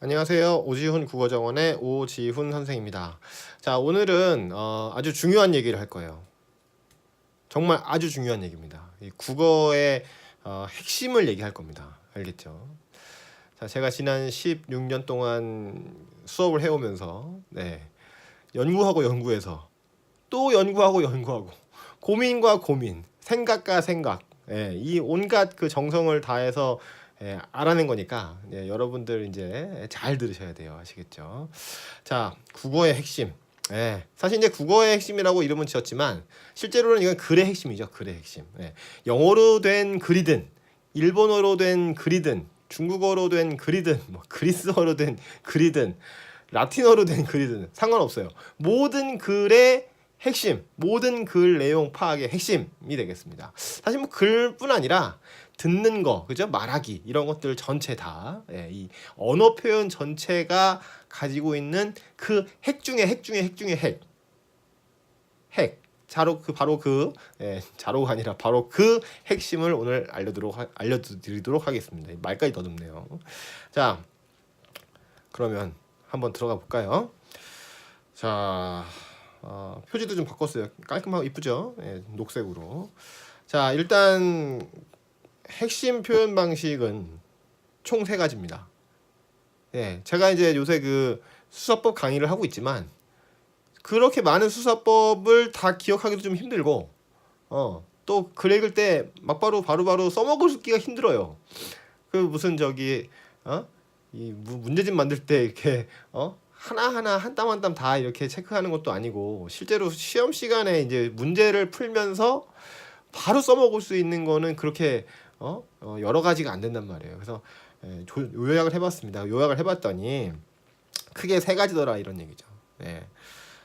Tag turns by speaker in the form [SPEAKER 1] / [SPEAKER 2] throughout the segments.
[SPEAKER 1] 안녕하세요. 오지훈 국어정원의 오지훈 선생입니다. 자, 오늘은 아주 중요한 얘기를 할 거예요. 정말 아주 중요한 얘기입니다. 이 국어의 핵심을 얘기할 겁니다. 알겠죠? 자, 제가 지난 16년 동안 수업을 해오면서 연구하고 연구해서 또 연구하고 연구하고 고민과 고민, 생각과 생각, 이 온갖 그 정성을 다해서 알아낸 거니까 여러분들 이제 잘 들으셔야 돼요. 아시겠죠? 자, 국어의 핵심. 사실 이제 국어의 핵심이라고 이름은 지었지만 실제로는 이건 글의 핵심이죠. 글의 핵심. 영어로 된 글이든 일본어로 된 글이든 중국어로 된 글이든 뭐 그리스어로 된 글이든 라틴어로 된 글이든 상관없어요. 모든 글의 핵심, 모든 글 내용 파악의 핵심이 되겠습니다. 사실 뭐 글뿐 아니라 듣는 거, 그죠? 말하기 이런 것들 전체 다 이 언어 표현 전체가 가지고 있는 그 핵 중에 핵. 자로가 아니라 바로 그 핵심을 오늘 알려드리도록 하겠습니다. 말까지 더듬네요. 자, 그러면 한번 들어가 볼까요? 자, 표지도 좀 바꿨어요. 깔끔하고 이쁘죠? 녹색으로. 자, 일단 핵심 표현 방식은 총 3가지입니다. 제가 이제 요새 그 수사법 강의를 하고 있지만 그렇게 많은 수사법을 다 기억하기도 좀 힘들고 또 글 읽을 때 막바로 바로바로 써먹기가 힘들어요. 그 무슨 이 문제집 만들 때 이렇게 하나하나 한 땀 한 땀 다 이렇게 체크하는 것도 아니고 실제로 시험 시간에 이제 문제를 풀면서 바로 써먹을 수 있는 거는 그렇게 여러 가지가 안 된단 말이에요. 그래서 요약을 해봤습니다. 요약을 해봤더니 크게 3가지더라 이런 얘기죠.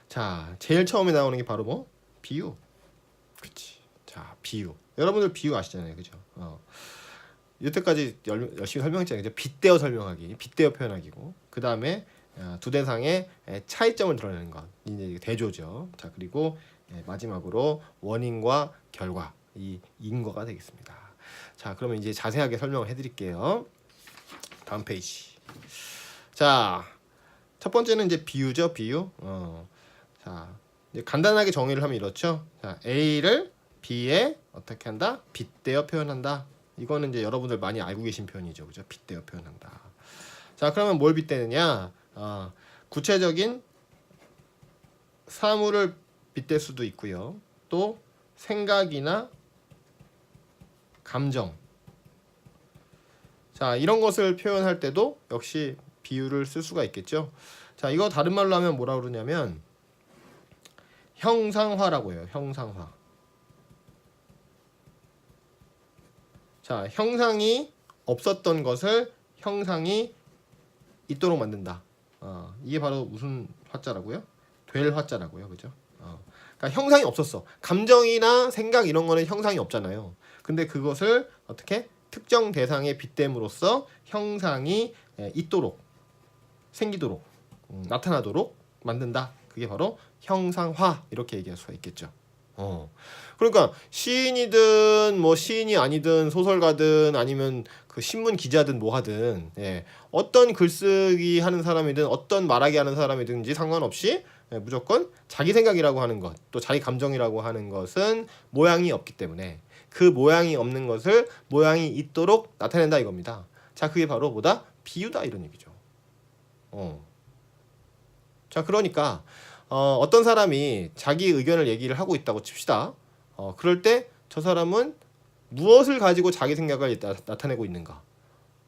[SPEAKER 1] 자, 제일 처음에 나오는 게 바로 뭐? 비유. 그치. 자, 비유. 여러분들 비유 아시잖아요. 그죠? 여태까지 열심히 설명했잖아요. 빗대어 설명하기, 빗대어 표현하기고, 그 다음에 두 대상의 차이점을 드러내는 것, 이제 대조죠. 자, 그리고 마지막으로 원인과 결과, 이 인과가 되겠습니다. 자, 그러면 이제 자세하게 설명을 해드릴게요. 다음 페이지. 자, 첫 번째는 이제 비유죠, 비유. 자, 이제 간단하게 정의를 하면 이렇죠. 자, A를 B에 어떻게 한다? 빗대어 표현한다. 이거는 이제 여러분들 많이 알고 계신 표현이죠, 그죠? 빗대어 표현한다. 자, 그러면 뭘 빗대느냐? 구체적인 사물을 빗댈 수도 있고요. 또 생각이나 감정. 자, 이런 것을 표현할 때도 역시 비유를 쓸 수가 있겠죠. 자, 이거 다른 말로 하면 뭐라 그러냐면 형상화라고 해요. 형상화. 자, 형상이 없었던 것을 형상이 있도록 만든다. 이게 바로 무슨 화자라고요? 될 화자라고요. 그죠? 그러니까 형상이 없었어. 감정이나 생각 이런 거는 형상이 없잖아요. 근데 그것을 어떻게 특정 대상에 빗댐으로써 형상이 있도록, 생기도록, 나타나도록 만든다. 그게 바로 형상화 이렇게 얘기할 수가 있겠죠. 그러니까 시인이든 뭐 시인이 아니든 소설가든 아니면 그 신문 기자든 뭐 하든 어떤 글쓰기 하는 사람이든 어떤 말하기 하는 사람이든지 상관없이 무조건 자기 생각이라고 하는 것, 또 자기 감정이라고 하는 것은 모양이 없기 때문에 그 모양이 없는 것을 모양이 있도록 나타낸다 이겁니다. 자, 그게 바로 뭐다? 비유다 이런 얘기죠. 자, 그러니까 어떤 사람이 자기 의견을 얘기를 하고 있다고 칩시다. 그럴 때 저 사람은 무엇을 가지고 자기 생각을 나타내고 있는가?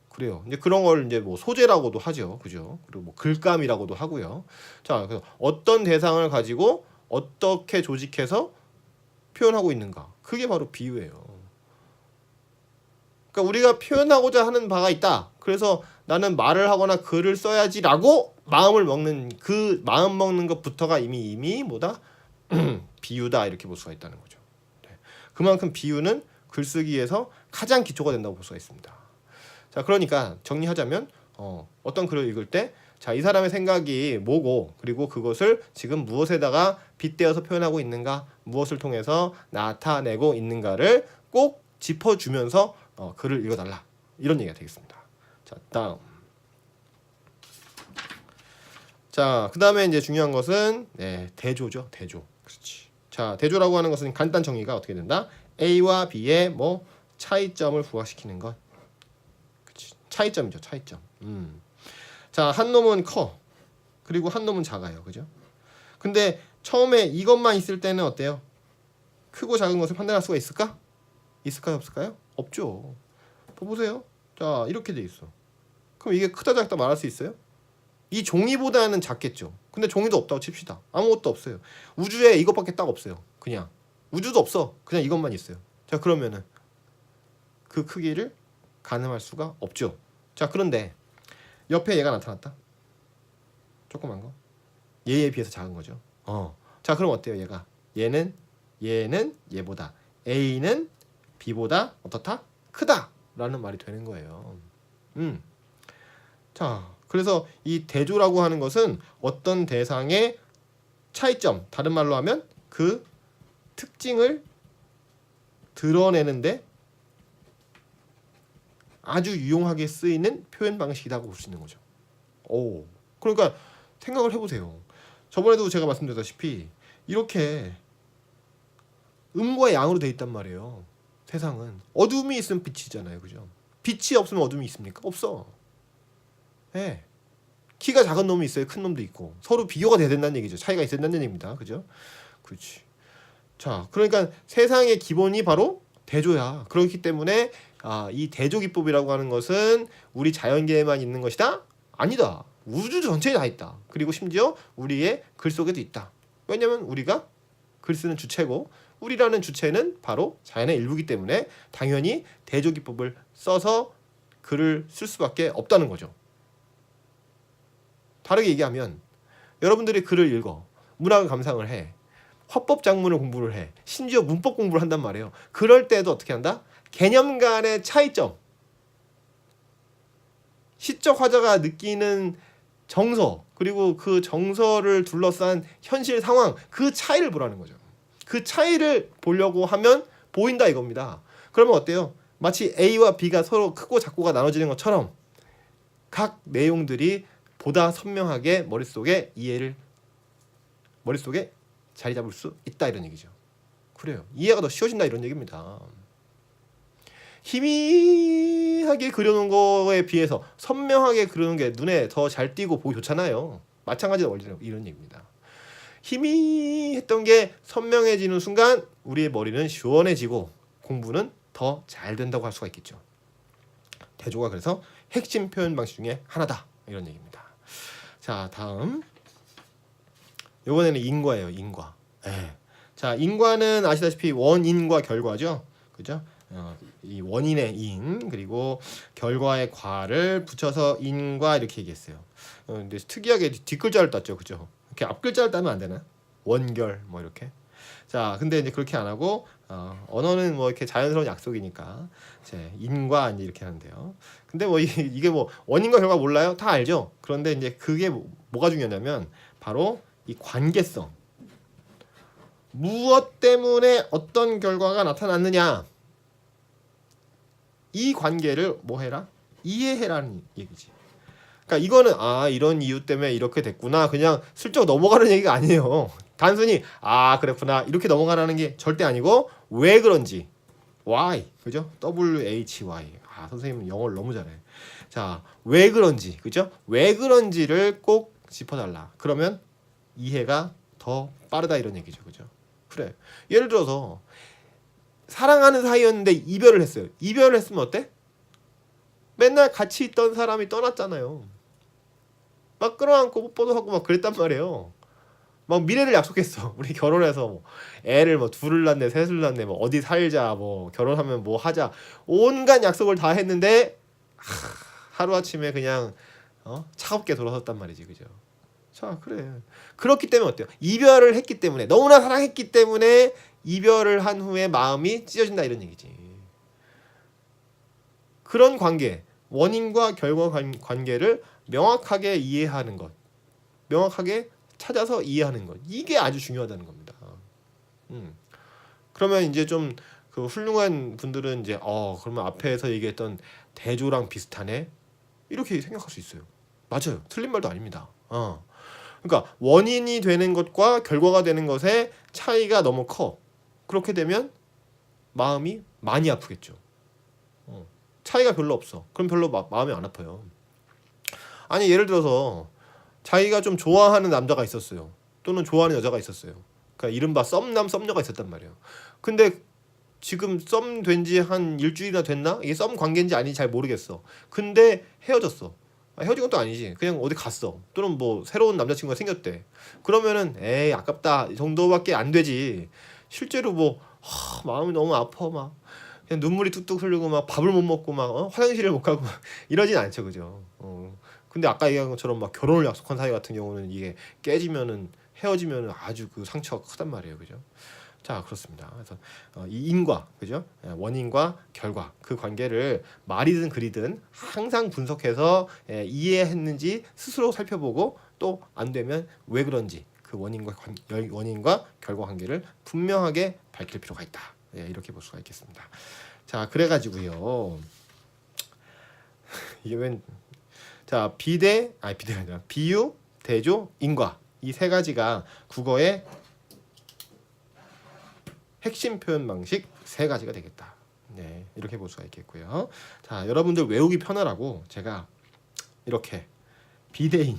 [SPEAKER 1] 그래요. 이제 그런 걸 이제 뭐 소재라고도 하죠. 그죠? 그리고 뭐 글감이라고도 하고요. 자, 그래서 어떤 대상을 가지고 어떻게 조직해서 표현하고 있는가? 그게 바로 비유예요. 그러니까 우리가 표현하고자 하는 바가 있다. 그래서 나는 말을 하거나 글을 써야지라고 마음을 먹는 그 마음 먹는 것부터가 이미 뭐다? 비유다 이렇게 볼 수가 있다는 거죠. 그만큼 비유는 글쓰기에서 가장 기초가 된다고 볼 수가 있습니다. 자, 그러니까 정리하자면 어떤 글을 읽을 때 자, 이 사람의 생각이 뭐고 그리고 그것을 지금 무엇에다가 빗대어서 표현하고 있는가, 무엇을 통해서 나타내고 있는가를 꼭 짚어주면서 글을 읽어달라 이런 얘기가 되겠습니다. 자, 다음. 자, 그 다음에 이제 중요한 것은 대조죠. 대조. 그렇지. 자, 대조라고 하는 것은 간단 정의가 어떻게 된다? A와 B의 뭐 차이점을 부각시키는 것. 그렇지. 차이점이죠. 차이점. 자, 한 놈은 커. 그리고 한 놈은 작아요. 그죠? 근데 처음에 이것만 있을 때는 어때요? 크고 작은 것을 판단할 수가 있을까? 있을까요? 없을까요? 없죠. 보세요. 자, 이렇게 돼 있어. 그럼 이게 크다 작다 말할 수 있어요? 이 종이보다는 작겠죠. 근데 종이도 없다고 칩시다. 아무것도 없어요. 우주에 이것밖에 딱 없어요. 그냥 우주도 없어. 그냥 이것만 있어요. 자, 그러면은 그 크기를 가늠할 수가 없죠. 자, 그런데 옆에 얘가 나타났다. 조그만 거. 얘에 비해서 작은 거죠. 자, 그럼 어때요? 얘는 얘보다 A는 B보다 어떻다? 크다 라는 말이 되는 거예요. 자, 그래서 이 대조라고 하는 것은 어떤 대상의 차이점, 다른 말로 하면 그 특징을 드러내는데 아주 유용하게 쓰이는 표현 방식이라고 볼 수 있는 거죠. 그러니까 생각을 해보세요. 저번에도 제가 말씀드렸다시피 이렇게 음과 양으로 돼 있단 말이에요. 세상은 어둠이 있으면 빛이잖아요, 그죠? 빛이 없으면 어둠이 있습니까? 없어. 네. 키가 작은 놈이 있어요, 큰 놈도 있고 서로 비교가 돼야 된다는 얘기죠. 차이가 있어야 된다는 얘기입니다, 그죠? 그렇지. 자, 그러니까 세상의 기본이 바로 대조야. 그렇기 때문에 이 대조 기법이라고 하는 것은 우리 자연계에만 있는 것이다? 아니다. 우주 전체에 다 있다. 그리고 심지어 우리의 글 속에도 있다. 왜냐면 우리가 글 쓰는 주체고 우리라는 주체는 바로 자연의 일부이기 때문에 당연히 대조 기법을 써서 글을 쓸 수밖에 없다는 거죠. 다르게 얘기하면 여러분들이 글을 읽어 문학을 감상을 해 화법 작문을 공부를 해 심지어 문법 공부를 한단 말이에요. 그럴 때도 어떻게 한다? 개념 간의 차이점, 시적 화자가 느끼는 정서, 그리고 그 정서를 둘러싼 현실 상황, 그 차이를 보라는 거죠. 그 차이를 보려고 하면 보인다 이겁니다. 그러면 어때요? 마치 A와 B가 서로 크고 작고가 나눠지는 것처럼 각 내용들이 보다 선명하게 머릿속에 자리 잡을 수 있다 이런 얘기죠. 그래요. 이해가 더 쉬워진다 이런 얘기입니다. 희미하게 그려놓은 거에 비해서 선명하게 그려놓은 게 눈에 더 잘 띄고 보기 좋잖아요. 마찬가지로 원리는 이런 얘기입니다. 희미했던 게 선명해지는 순간 우리의 머리는 시원해지고 공부는 더 잘 된다고 할 수가 있겠죠. 대조가 그래서 핵심 표현 방식 중에 하나다 이런 얘기입니다. 자, 다음 이번에는 인과예요. 인과. 자, 인과는 아시다시피 원인과 결과죠. 그죠? 이 원인의 인 그리고 결과의 과를 붙여서 인과 이렇게 얘기했어요. 근데 특이하게 뒷글자를 땄죠, 그죠? 이렇게 앞글자를 따면 안 되나? 원결 뭐 이렇게. 자, 근데 이제 그렇게 안 하고 언어는 뭐 이렇게 자연스러운 약속이니까 이제 인과 이제 이렇게 하는데요. 근데 뭐 이게 뭐 원인과 결과 몰라요? 다 알죠. 그런데 이제 그게 뭐가 중요하냐면 바로 이 관계성. 무엇 때문에 어떤 결과가 나타났느냐. 이 관계를 뭐 해라? 이해해라는 얘기지. 그러니까 이거는 이런 이유 때문에 이렇게 됐구나. 그냥 슬쩍 넘어가는 얘기가 아니에요. 단순히 그랬구나 이렇게 넘어가라는 게 절대 아니고 왜 그런지 why 그죠? WHY 선생님은 영어를 너무 잘해. 자, 왜 그런지 그죠? 왜 그런지를 꼭 짚어달라. 그러면 이해가 더 빠르다 이런 얘기죠, 그죠? 그래. 예를 들어서 사랑하는 사이였는데 이별을 했어요. 이별을 했으면 어때? 맨날 같이 있던 사람이 떠났잖아요. 막 끌어안고 뽀뽀도 하고 막 그랬단 말이에요. 막 미래를 약속했어. 우리 결혼해서 뭐 애를 뭐 둘을 낳네, 셋을 낳네, 뭐 어디 살자, 뭐 결혼하면 뭐 하자, 온갖 약속을 다 했는데 하루 아침에 그냥 차갑게 돌아섰단 말이지, 그죠? 자, 그래. 그렇기 때문에 어때요? 이별을 했기 때문에 너무나 사랑했기 때문에 이별을 한 후에 마음이 찢어진다 이런 얘기지. 그런 관계, 원인과 결과 관계를 명확하게 이해하는 것, 명확하게 찾아서 이해하는 것, 이게 아주 중요하다는 겁니다. 그러면 이제 좀 그 훌륭한 분들은 이제 그러면 앞에서 얘기했던 대조랑 비슷하네 이렇게 생각할 수 있어요. 맞아요. 틀린 말도 아닙니다. 그러니까 원인이 되는 것과 결과가 되는 것의 차이가 너무 커. 그렇게 되면 마음이 많이 아프겠죠. 차이가 별로 없어. 그럼 별로 마음이 안 아파요. 아니 예를 들어서 자기가 좀 좋아하는 남자가 있었어요. 또는 좋아하는 여자가 있었어요. 그러니까 이른바 썸남 썸녀가 있었단 말이에요. 근데 지금 썸 된 지 한 일주일이나 됐나? 이게 썸 관계인지 아닌지 잘 모르겠어. 근데 헤어졌어. 헤어진 것도 아니지. 그냥 어디 갔어. 또는 뭐 새로운 남자친구가 생겼대. 그러면은 에이 아깝다 이 정도밖에 안 되지. 실제로 뭐 마음이 너무 아파 막 그냥 눈물이 뚝뚝 흐르고 막 밥을 못 먹고 막 화장실을 못 가고 막 이러진 않죠, 그죠? 근데 아까 얘기한 것처럼 막 결혼을 약속한 사이 같은 경우는 이게 깨지면은 헤어지면은 아주 그 상처가 크단 말이에요, 그죠? 자 그렇습니다. 그래서 이 인과 그죠? 원인과 결과 그 관계를 말이든 글이든 항상 분석해서 이해했는지 스스로 살펴보고 또 안 되면 왜 그런지 그 원인과 결과 관계를 분명하게 밝힐 필요가 있다. 이렇게 볼 수가 있겠습니다. 자 그래가지고요. 이게 비대가 아니라 비유, 대조, 인과 이 세 가지가 국어의 핵심 표현 방식 세 가지가 되겠다. 네, 이렇게 볼 수가 있겠고요. 자, 여러분들 외우기 편하라고 제가 이렇게 비대인.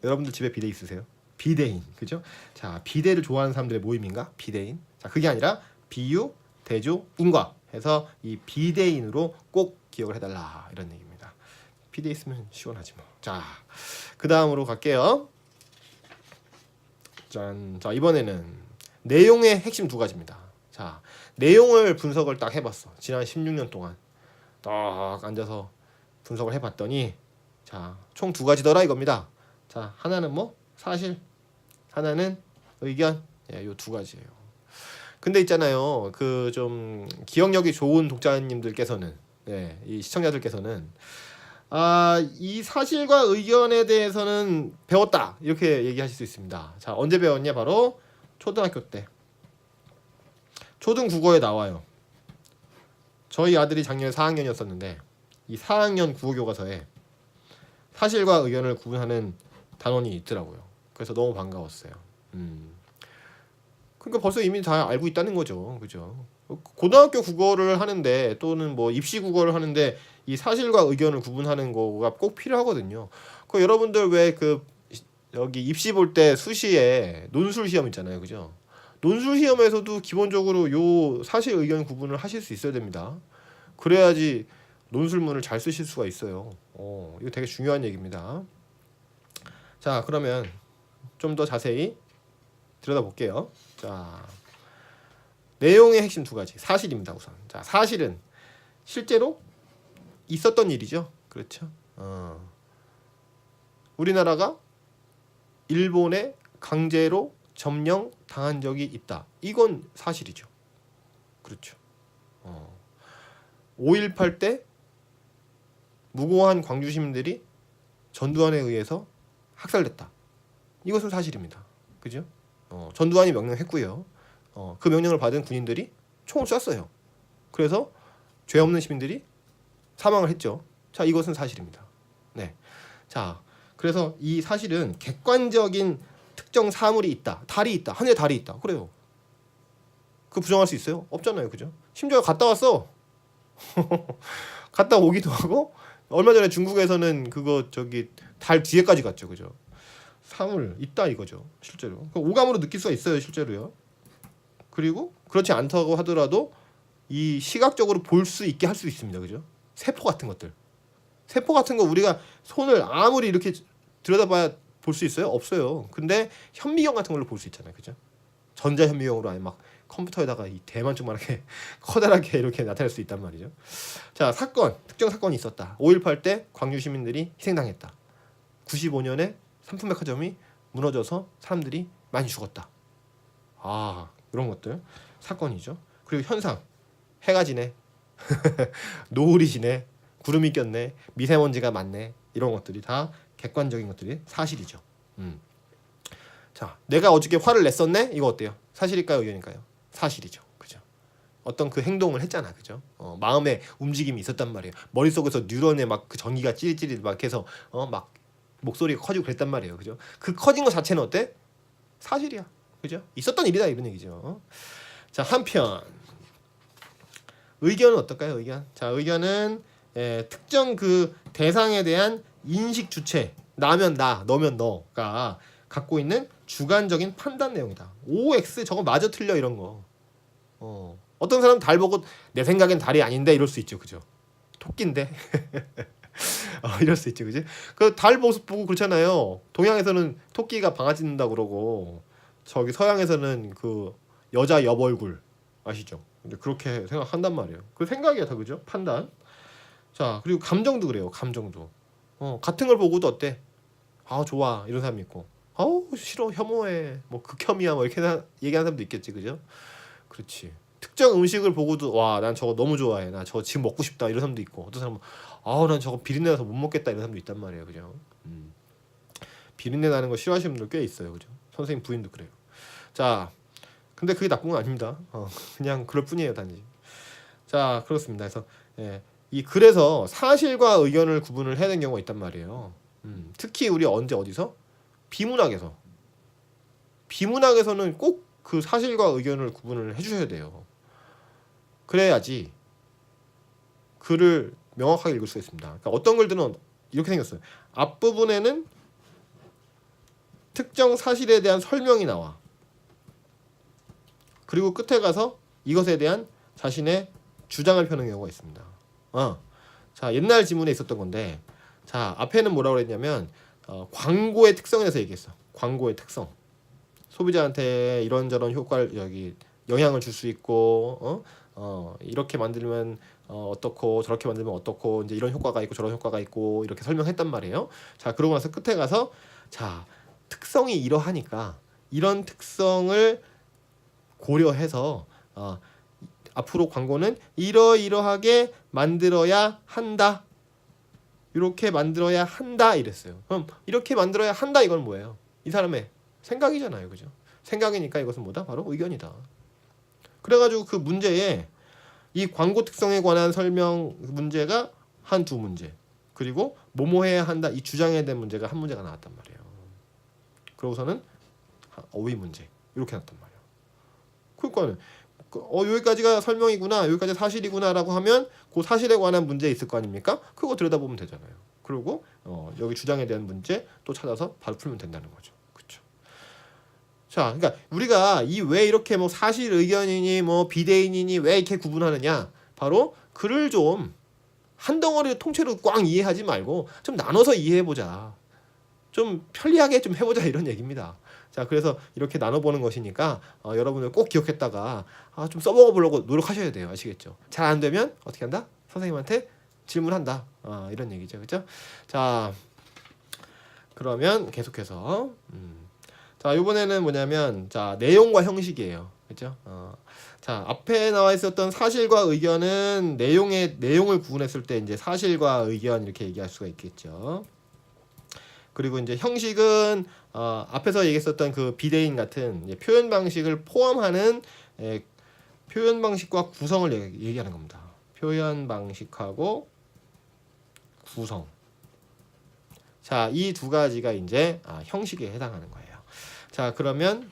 [SPEAKER 1] 여러분들 집에 비대 있으세요? 비대인, 그죠? 자, 비대를 좋아하는 사람들의 모임인가? 비대인. 자, 그게 아니라 비유, 대조, 인과 해서 이 비대인으로 꼭 기억을 해달라 이런 얘기입니다. 비대 있으면 시원하지 뭐. 자, 그 다음으로 갈게요. 짠. 자, 이번에는 내용의 핵심 두 가지입니다. 자, 내용을 분석을 딱 해봤어. 지난 16년 동안 딱 앉아서 분석을 해봤더니 자, 총 두 가지더라 이겁니다. 자, 하나는 뭐 사실, 하나는 의견. 요 두 가지예요. 근데 있잖아요. 그 좀 기억력이 좋은 독자님들께서는 이 시청자들께서는 이 사실과 의견에 대해서는 배웠다 이렇게 얘기하실 수 있습니다. 자, 언제 배웠냐? 바로 초등학교 때 초등 국어에 나와요. 저희 아들이 작년에 4학년이었었는데 이 4학년 국어 교과서에 사실과 의견을 구분하는 단원이 있더라고요. 그래서 너무 반가웠어요. 그러니까 벌써 이미 다 알고 있다는 거죠, 그죠? 고등학교 국어를 하는데 또는 뭐 입시 국어를 하는데 이 사실과 의견을 구분하는 거가 꼭 필요하거든요. 그 여러분들 왜 그 여기 입시 볼 때 수시에 논술 시험 있잖아요, 그죠? 논술 시험에서도 기본적으로 요 사실 의견 구분을 하실 수 있어야 됩니다. 그래야지 논술문을 잘 쓰실 수가 있어요. 이거 되게 중요한 얘기입니다. 자, 그러면 좀 더 자세히 들여다볼게요. 자, 내용의 핵심 두 가지. 사실입니다, 우선. 자, 사실은 실제로 있었던 일이죠. 그렇죠? 우리나라가 일본에 강제로 점령 당한 적이 있다. 이건 사실이죠. 그렇죠. 5.18 때 무고한 광주 시민들이 전두환에 의해서 학살됐다. 이것은 사실입니다. 그죠? 전두환이 명령했고요. 그 명령을 받은 군인들이 총을 쐈어요. 그래서 죄 없는 시민들이 사망을 했죠. 자, 이것은 사실입니다. 네. 자, 그래서 이 사실은 객관적인 특정 사물이 있다. 달이 있다. 하늘에 달이 있다. 그래요. 그 부정할 수 있어요? 없잖아요. 그죠? 심지어 갔다 왔어. 갔다 오기도 하고 얼마 전에 중국에서는 그거 달 뒤에까지 갔죠. 그죠? 사물 있다 이거죠. 실제로. 오감으로 느낄 수가 있어요. 실제로요. 그리고 그렇지 않다고 하더라도 이 시각적으로 볼 수 있게 할 수 있습니다. 그죠? 세포 같은 것들. 세포 같은 거 우리가 손을 아무리 이렇게 들여다봐야 볼 수 있어요? 없어요. 근데 현미경 같은 걸로 볼 수 있잖아요. 그죠? 전자 현미경으로 아니 막 컴퓨터에다가 이 대만쪽만하게 커다랗게 이렇게 나타낼 수 있단 말이죠. 자, 특정 사건이 있었다. 5.18 때 광주 시민들이 희생당했다. 95년에 삼풍백화점이 무너져서 사람들이 많이 죽었다. 이런 것들 사건이죠. 그리고 현상, 해가 지네, 노을이 지네, 구름이 꼈네, 미세먼지가 많네, 이런 것들이 다 객관적인 것들이 사실이죠. 자, 내가 어저께 화를 냈었네? 이거 어때요? 사실일까요, 의견일까요? 사실이죠. 그죠? 어떤 그 행동을 했잖아, 그죠? 마음의 움직임이 있었단 말이에요. 머릿속에서 뉴런에 막 그 전기가 찌릿찌릿 막 해서 막 목소리가 커지고 그랬단 말이에요. 그죠? 그 커진 것 자체는 어때? 사실이야. 그죠? 있었던 일이다 이런 얘기죠. 자, 한편 의견은 어떨까요? 의견. 자, 의견은 특정 그 대상에 대한 인식 주체, 나면 나, 너면 너가 갖고 있는 주관적인 판단 내용이다. OX 저거 맞아 틀려 이런 거. 어떤 사람 달 보고 내 생각엔 달이 아닌데 이럴 수 있죠. 그죠? 토끼인데. 이럴 수 있죠. 그지? 그 달 모습 보고 그렇잖아요. 동양에서는 토끼가 방아 찧는다 그러고 저기 서양에서는 그 여자 옆 얼굴 아시죠? 이제 그렇게 생각한단 말이에요. 그 생각이야 다. 그죠? 판단. 자, 그리고 감정도 그래요. 감정도. 같은 걸 보고도 어때? 아, 좋아. 이런 사람이 있고. 아우, 싫어. 혐오해. 뭐 극혐이야. 뭐 이렇게 얘기하는 사람도 있겠지. 그죠? 그렇지. 특정 음식을 보고도 와, 난 저거 너무 좋아해. 나 저거 지금 먹고 싶다. 이런 사람도 있고. 어떤 사람은 아우, 난 저거 비린내 나서 못 먹겠다. 이런 사람도 있단 말이에요. 그죠? 비린내 나는 거 싫어하시는 분들 꽤 있어요. 그죠? 선생님 부인도 그래요. 자, 근데 그게 나쁜 건 아닙니다. 그냥 그럴 뿐이에요, 단지. 자, 그렇습니다. 그래서 그래서 사실과 의견을 구분을 해야 되는 경우가 있단 말이에요. 특히 우리 언제 어디서? 비문학에서는 꼭 그 사실과 의견을 구분을 해주셔야 돼요. 그래야지 글을 명확하게 읽을 수 있습니다. 그러니까 어떤 글들은 이렇게 생겼어요. 앞부분에는 특정 사실에 대한 설명이 나와. 그리고 끝에 가서 이것에 대한 자신의 주장을 펴는 경우가 있습니다. 자, 옛날 지문에 있었던 건데, 자, 앞에는 뭐라고 그랬냐면 광고의 특성에 대해서 얘기했어. 광고의 특성. 소비자한테 이런저런 효과를 영향을 줄 수 있고, 이렇게 만들면 어떻고 저렇게 만들면 어떻고 이제 이런 효과가 있고 저런 효과가 있고 이렇게 설명했단 말이에요. 자, 그러고 나서 끝에 가서 자, 특성이 이러하니까 이런 특성을 고려해서 앞으로 광고는 이러이러하게 만들어야 한다. 이렇게 만들어야 한다 이랬어요. 그럼 이렇게 만들어야 한다 이건 뭐예요? 이 사람의 생각이잖아요. 그죠? 생각이니까 이것은 뭐다? 바로 의견이다. 그래가지고 그 문제에 이 광고 특성에 관한 설명 문제가 한 두 문제, 그리고 뭐뭐 해야 한다 이 주장에 대한 문제가 한 문제가 나왔단 말이에요. 그러고서는 어휘 문제 이렇게 나왔단 말이에요. 그러니까 여기까지가 설명이구나, 여기까지 사실이구나라고 하면 그 사실에 관한 문제 있을 거 아닙니까? 그거 들여다보면 되잖아요. 그리고 여기 주장에 대한 문제 또 찾아서 바로 풀면 된다는 거죠. 그렇죠? 자, 그러니까 우리가 이 왜 이렇게 뭐 사실 의견이니 뭐 비대인이니 왜 이렇게 구분하느냐? 바로 글을 좀 한 덩어리 통째로 꽝 이해하지 말고 좀 나눠서 이해해보자. 좀 편리하게 좀 해보자 이런 얘기입니다. 자, 그래서 이렇게 나눠보는 것이니까 여러분들 꼭 기억했다가 좀 써먹어보려고 노력하셔야 돼요. 아시겠죠? 잘 안 되면 어떻게 한다? 선생님한테 질문한다. 이런 얘기죠. 그죠? 자, 그러면 계속해서 자, 이번에는 뭐냐면 자, 내용과 형식이에요. 그죠? 자, 앞에 나와 있었던 사실과 의견은 내용을 구분했을 때 이제 사실과 의견 이렇게 얘기할 수가 있겠죠. 그리고 이제 형식은 앞에서 얘기했었던 그 비대인 같은 표현 방식을 포함하는 표현 방식과 구성을 얘기하는 겁니다. 표현 방식하고 구성. 자, 이 두 가지가 이제 형식에 해당하는 거예요. 자, 그러면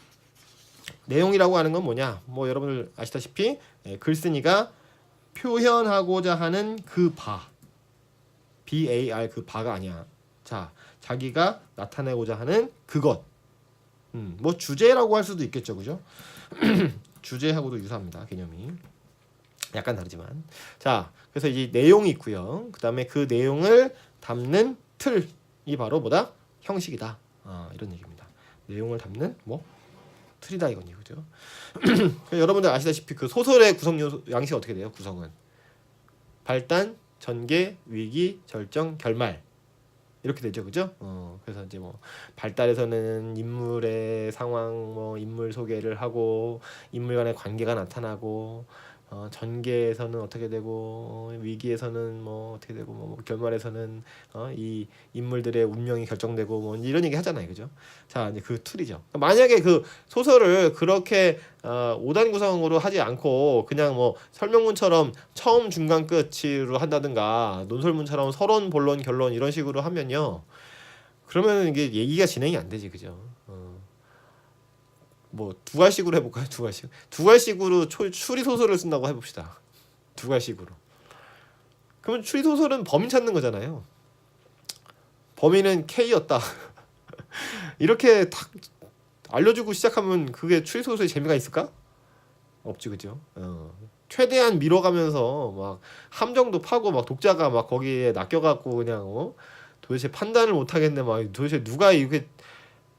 [SPEAKER 1] 내용이라고 하는 건 뭐냐? 뭐 여러분들 아시다시피 글쓴이가 표현하고자 하는 그 바, BAR 그 바가 아니야. 자, 자기가 나타내고자 하는 그것. 뭐 주제라고 할 수도 있겠죠, 그죠? 주제하고도 유사합니다, 개념이. 약간 다르지만. 자, 그래서 이제 내용이 있고요. 그 다음에 그 내용을 담는 틀이 바로 뭐다? 형식이다. 이런 얘기입니다. 내용을 담는 뭐 틀이다 이거니, 그죠? 여러분들 아시다시피 그 소설의 구성 양식 어떻게 돼요? 구성은 발단, 전개, 위기, 절정, 결말. 이렇게 되죠, 그죠? 그래서 이제 뭐 발달에서는 인물의 상황, 뭐 인물 소개를 하고 인물 간의 관계가 나타나고, 전개에서는 어떻게 되고, 위기에서는 뭐 어떻게 되고, 뭐 결말에서는 이 인물들의 운명이 결정되고, 뭐 이런 얘기 하잖아요, 그죠? 자, 이제 그 툴이죠. 만약에 그 소설을 그렇게 5단 구성으로 하지 않고 그냥 뭐 설명문처럼 처음, 중간, 끝으로 한다든가 논설문처럼 서론, 본론, 결론 이런 식으로 하면요, 그러면 이게 얘기가 진행이 안 되지, 그죠? 뭐 두괄식으로 해볼까요? 두괄식으로 추리 소설을 쓴다고 해봅시다. 두괄식으로. 그러면 추리 소설은 범인 찾는 거잖아요. 범인은 K였다. 이렇게 딱 알려주고 시작하면 그게 추리 소설의 재미가 있을까? 없지, 그죠? 최대한 밀어가면서 막 함정도 파고 막 독자가 막 거기에 낚여갖고 그냥 도대체 판단을 못 하겠네. 막 도대체 누가 이렇게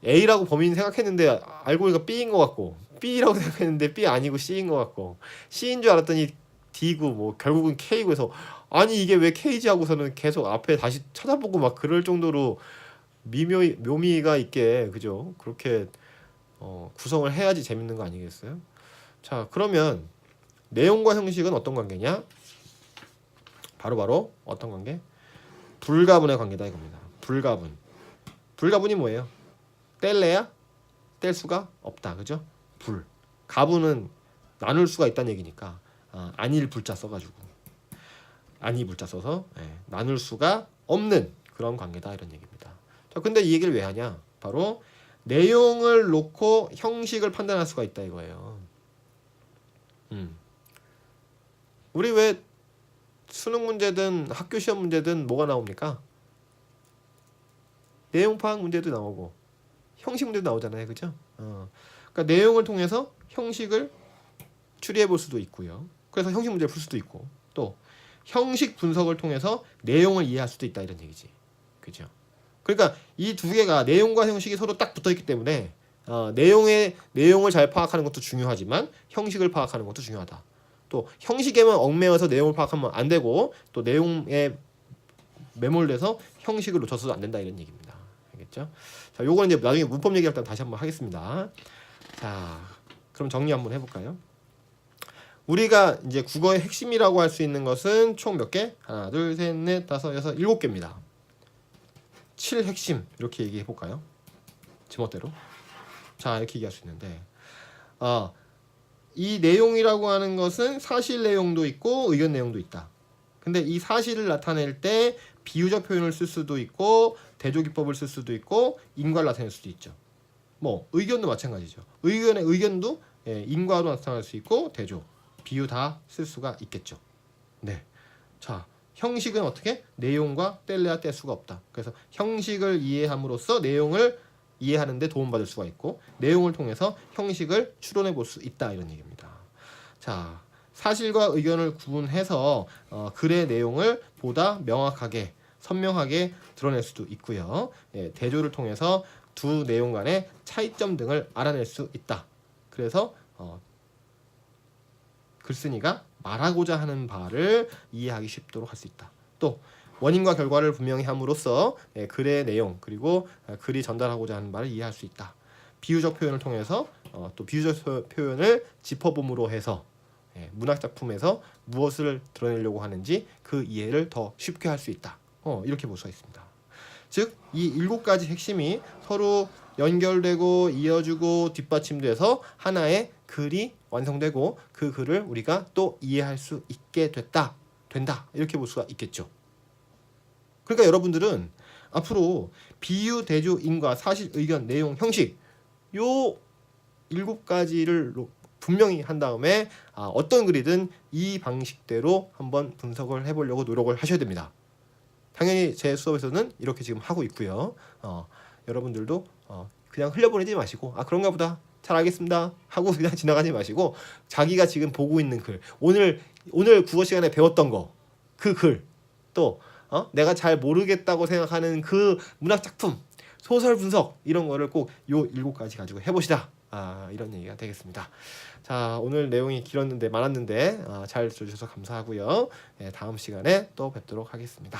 [SPEAKER 1] A라고 범인 생각했는데 알고 보니까 B인 것 같고, B라고 생각했는데 B 아니고 C인 것 같고, C인 줄 알았더니 D고 뭐 결국은 K고 해서 아니 이게 왜 K지 하고서는 계속 앞에 다시 찾아보고 막 그럴 정도로 묘미가 있게, 그죠? 그렇게 구성을 해야지 재밌는 거 아니겠어요? 자, 그러면 내용과 형식은 어떤 관계냐? 바로 어떤 관계? 불가분의 관계다 이겁니다. 불가분이 뭐예요? 뗄래야 뗄 수가 없다, 그죠? 가분은 나눌 수가 있다는 얘기니까 아닐 불자 써가지고 아니 불자 써서 나눌 수가 없는 그런 관계다 이런 얘기입니다. 자, 근데 이 얘기를 왜 하냐? 바로 내용을 놓고 형식을 판단할 수가 있다 이거예요. 우리 왜 수능 문제든 학교 시험 문제든 뭐가 나옵니까? 내용 파악 문제도 나오고 형식 문제도 나오잖아요, 그죠? 그러니까 내용을 통해서 형식을 추리해 볼 수도 있고요. 그래서 형식 문제를 풀 수도 있고, 또 형식 분석을 통해서 내용을 이해할 수도 있다 이런 얘기지, 그죠? 그러니까 이 두 개가 내용과 형식이 서로 딱 붙어 있기 때문에 내용을 잘 파악하는 것도 중요하지만 형식을 파악하는 것도 중요하다. 또 형식에만 얽매여서 내용을 파악하면 안 되고, 또 내용에 매몰돼서 형식을 놓쳐서도 안 된다 이런 얘기입니다. 알겠죠? 자, 요거는 이제 나중에 문법 얘기할 때 다시 한번 하겠습니다. 자, 그럼 정리 한번 해볼까요? 우리가 이제 국어의 핵심이라고 할 수 있는 것은 총 몇 개? 하나, 둘, 셋, 넷, 다섯, 여섯, 7개입니다. 7핵심 이렇게 얘기해 볼까요? 제멋대로. 자, 이렇게 얘기할 수 있는데 이 내용이라고 하는 것은 사실 내용도 있고 의견 내용도 있다. 근데 이 사실을 나타낼 때 비유적 표현을 쓸 수도 있고 대조기법을 쓸 수도 있고 인과를 나타낼 수도 있죠. 뭐 의견도 마찬가지죠. 의견도 인과로 나타날 수 있고 대조, 비유 다 쓸 수가 있겠죠. 네. 자, 형식은 어떻게? 내용과 뗄래야 뗄 수가 없다. 그래서 형식을 이해함으로써 내용을 이해하는 데 도움받을 수가 있고, 내용을 통해서 형식을 추론해 볼 수 있다 이런 얘기입니다. 자, 사실과 의견을 구분해서 글의 내용을 보다 명확하게 선명하게 드러낼 수도 있고요. 대조를 통해서 두 내용 간의 차이점 등을 알아낼 수 있다. 그래서 글쓴이가 말하고자 하는 바를 이해하기 쉽도록 할 수 있다. 또 원인과 결과를 분명히 함으로써 글의 내용 그리고 글이 전달하고자 하는 바를 이해할 수 있다. 비유적 표현을 통해서 또 비유적 표현을 짚어봄으로 해서 문학 작품에서 무엇을 드러내려고 하는지 그 이해를 더 쉽게 할 수 있다. 이렇게 볼 수가 있습니다. 즉, 이 7가지 핵심이 서로 연결되고 이어주고 뒷받침돼서 하나의 글이 완성되고 그 글을 우리가 또 이해할 수 있게 된다 이렇게 볼 수가 있겠죠. 그러니까 여러분들은 앞으로 비유, 대조, 인과, 사실, 의견, 내용, 형식 요 7가지를 분명히 한 다음에 어떤 글이든 이 방식대로 한번 분석을 해보려고 노력을 하셔야 됩니다. 당연히 제 수업에서는 이렇게 지금 하고 있고요. 여러분들도 그냥 흘려보내지 마시고 그런가 보다 잘 알겠습니다 하고 그냥 지나가지 마시고, 자기가 지금 보고 있는 글, 오늘 국어 시간에 배웠던 거, 그 글, 또 내가 잘 모르겠다고 생각하는 그 문학 작품, 소설 분석 이런 거를 꼭 요 7가지 가지고 해보시다. 이런 얘기가 되겠습니다. 자, 오늘 내용이 많았는데 잘 들어주셔서 감사하고요. 다음 시간에 또 뵙도록 하겠습니다.